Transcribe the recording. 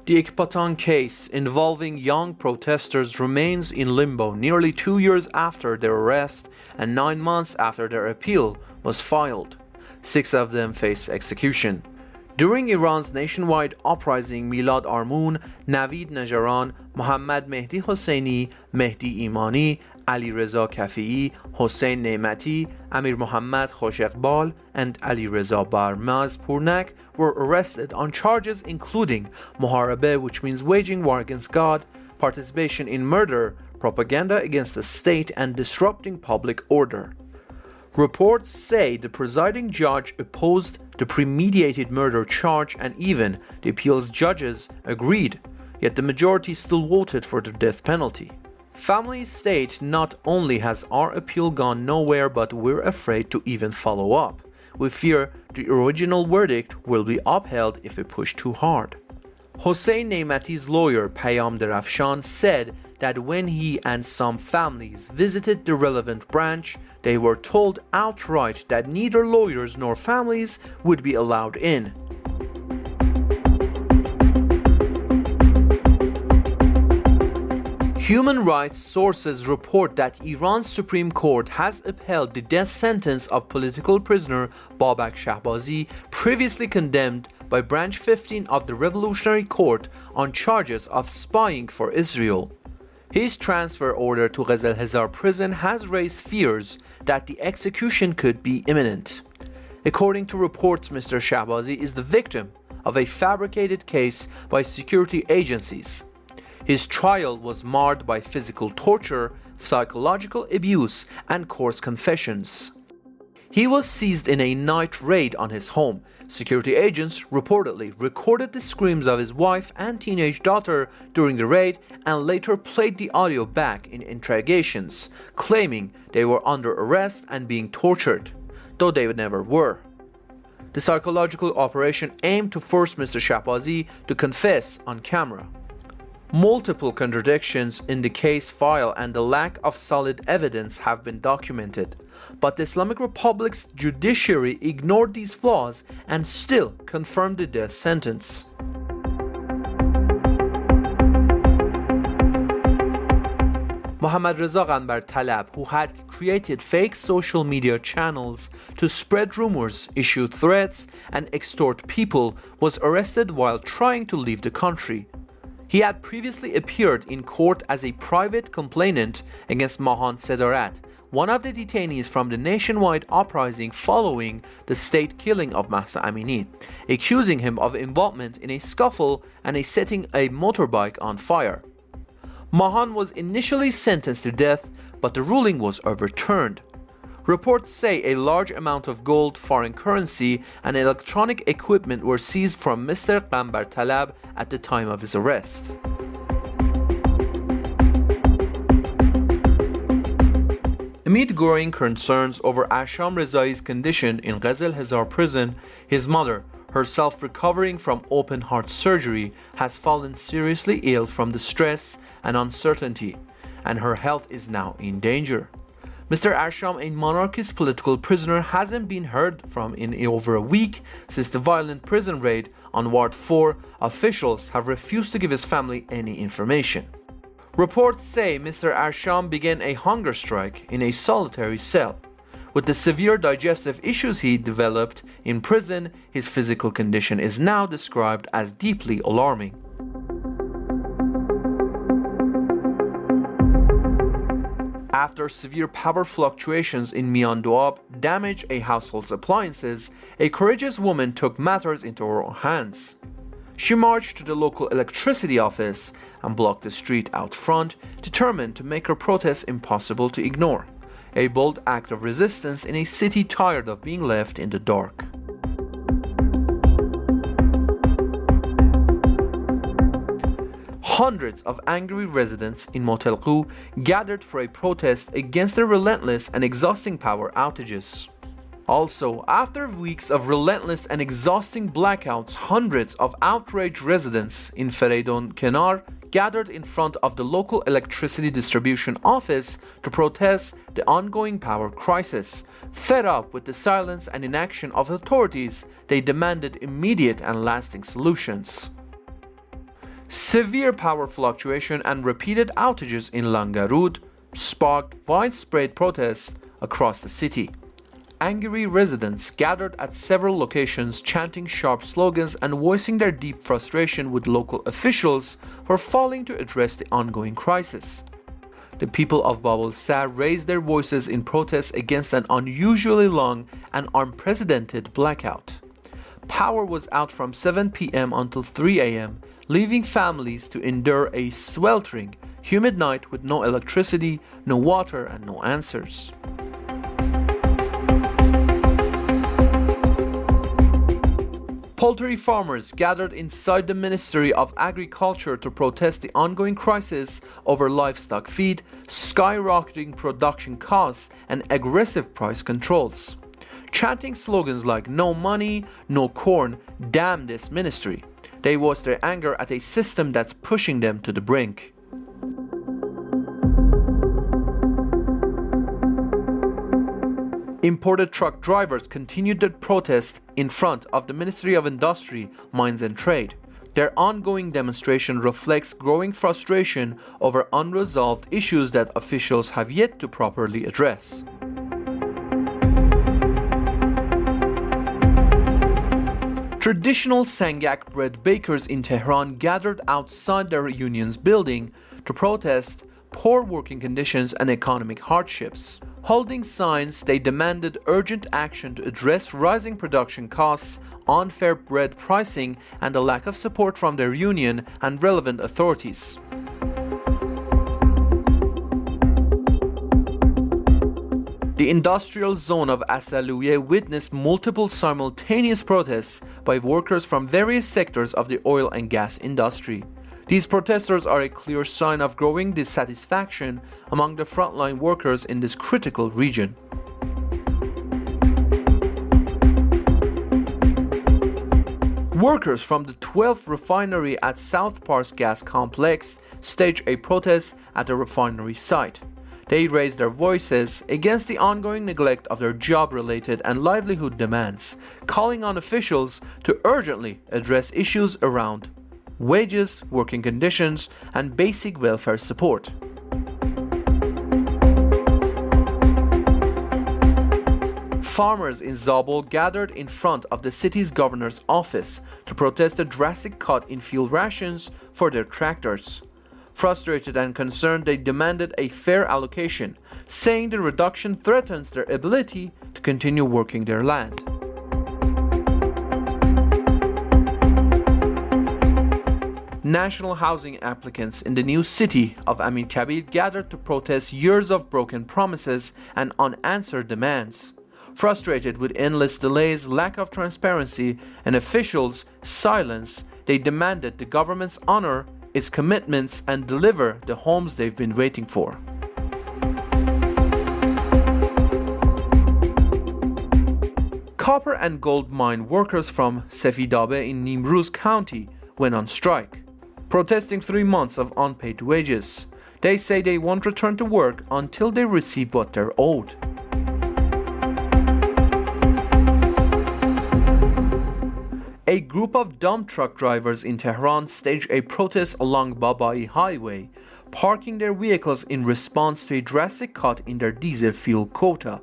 The Ekbatan case involving young protesters remains in limbo nearly 2 years after their arrest and 9 months after their appeal was filed. 6 of them face execution. During Iran's nationwide uprising, Milad Armoon, Navid Najaran, Mohammad Mehdi Hosseini, Mehdi Imani, Ali Reza Kafi'i, Hossein Ne'mati, Amir Mohammad Khosheghbal, and Ali Reza Barmaz Purnak were arrested on charges including Muharebe, which means waging war against God, participation in murder, propaganda against the state, and disrupting public order. Reports say the presiding judge opposed the premeditated murder charge and even the appeals judges agreed, yet the majority still voted for the death penalty. Families state not only has our appeal gone nowhere, but we're afraid to even follow up. We fear the original verdict will be upheld if we push too hard. Hossein Ne'mati's lawyer Payam Derafshan said that when he and some families visited the relevant branch, they were told outright that neither lawyers nor families would be allowed in. Human rights sources report that Iran's Supreme Court has upheld the death sentence of political prisoner Babak Shahbazi, previously condemned by Branch 15 of the Revolutionary Court on charges of spying for Israel. His transfer order to Ghazal Hazar prison has raised fears that the execution could be imminent. According to reports, Mr. Shahbazi is the victim of a fabricated case by security agencies. His trial was marred by physical torture, psychological abuse, and coarse confessions. He was seized in a night raid on his home. Security agents reportedly recorded the screams of his wife and teenage daughter during the raid and later played the audio back in interrogations, claiming they were under arrest and being tortured, though they never were. The psychological operation aimed to force Mr. Shahbazi to confess on camera. Multiple contradictions in the case file and the lack of solid evidence have been documented, but the Islamic Republic's judiciary ignored these flaws and still confirmed the death sentence. Mohammad Reza Ghanbar Talab, who had created fake social media channels to spread rumors, issue threats, and extort people, was arrested while trying to leave the country. He had previously appeared in court as a private complainant against Mahan Sedarat, one of the detainees from the nationwide uprising following the state killing of Mahsa Amini, accusing him of involvement in a scuffle and setting a motorbike on fire. Mahan was initially sentenced to death, but the ruling was overturned. Reports say a large amount of gold, foreign currency, and electronic equipment were seized from Mr. Ghanbar Talab at the time of his arrest. Amid growing concerns over Asham Rezai's condition in Ghazal Hazar prison, his mother, herself recovering from open heart surgery, has fallen seriously ill from the stress and uncertainty, and her health is now in danger. Mr. Asham, a monarchist political prisoner, hasn't been heard from in over a week since the violent prison raid on Ward 4. Officials have refused to give his family any information. Reports say Mr. Asham began a hunger strike in a solitary cell. With the severe digestive issues he developed in prison, his physical condition is now described as deeply alarming. After severe power fluctuations in Mian Doab damaged a household's appliances, a courageous woman took matters into her own hands. She marched to the local electricity office and blocked the street out front, determined to make her protest impossible to ignore. A bold act of resistance in a city tired of being left in the dark. Hundreds of angry residents in Motel Qu gathered for a protest against the relentless and exhausting power outages. Also, after weeks of relentless and exhausting blackouts, hundreds of outraged residents in Fereydun Kenar gathered in front of the local electricity distribution office to protest the ongoing power crisis. Fed up with the silence and inaction of authorities, they demanded immediate and lasting solutions. Severe power fluctuation and repeated outages in Langarud sparked widespread protests across the city. Angry residents gathered at several locations chanting sharp slogans and voicing their deep frustration with local officials for failing to address the ongoing crisis. The people of Babul Sar raised their voices in protest against an unusually long and unprecedented blackout. Power was out from 7 p.m. until 3 a.m., leaving families to endure a sweltering, humid night with no electricity, no water, and no answers. Poultry farmers gathered inside the Ministry of Agriculture to protest the ongoing crisis over livestock feed, skyrocketing production costs, and aggressive price controls. Chanting slogans like "No money, no corn, damn this ministry," they voiced their anger at a system that's pushing them to the brink. Imported truck drivers continued their protest in front of the Ministry of Industry, Mines and Trade. Their ongoing demonstration reflects growing frustration over unresolved issues that officials have yet to properly address. Traditional Sangak bread bakers in Tehran gathered outside their union's building to protest poor working conditions and economic hardships. Holding signs, they demanded urgent action to address rising production costs, unfair bread pricing, and the lack of support from their union and relevant authorities. The industrial zone of Asaluye witnessed multiple simultaneous protests by workers from various sectors of the oil and gas industry. These protesters are a clear sign of growing dissatisfaction among the frontline workers in this critical region. Workers from the 12th refinery at South Pars gas complex staged a protest at the refinery site. They raised their voices against the ongoing neglect of their job-related and livelihood demands, calling on officials to urgently address issues around wages, working conditions, and basic welfare support. Farmers in Zabul gathered in front of the city's governor's office to protest a drastic cut in fuel rations for their tractors. Frustrated and concerned, they demanded a fair allocation, saying the reduction threatens their ability to continue working their land. National housing applicants in the new city of Amir Kabir gathered to protest years of broken promises and unanswered demands. Frustrated with endless delays, lack of transparency, and officials' silence, they demanded the government's honor its commitments and deliver the homes they've been waiting for. Copper and gold mine workers from Sefidabe in Nimruz County went on strike, protesting 3 months of unpaid wages. They say they won't return to work until they receive what they're owed. A group of dump truck drivers in Tehran staged a protest along Babai Highway, parking their vehicles in response to a drastic cut in their diesel fuel quota.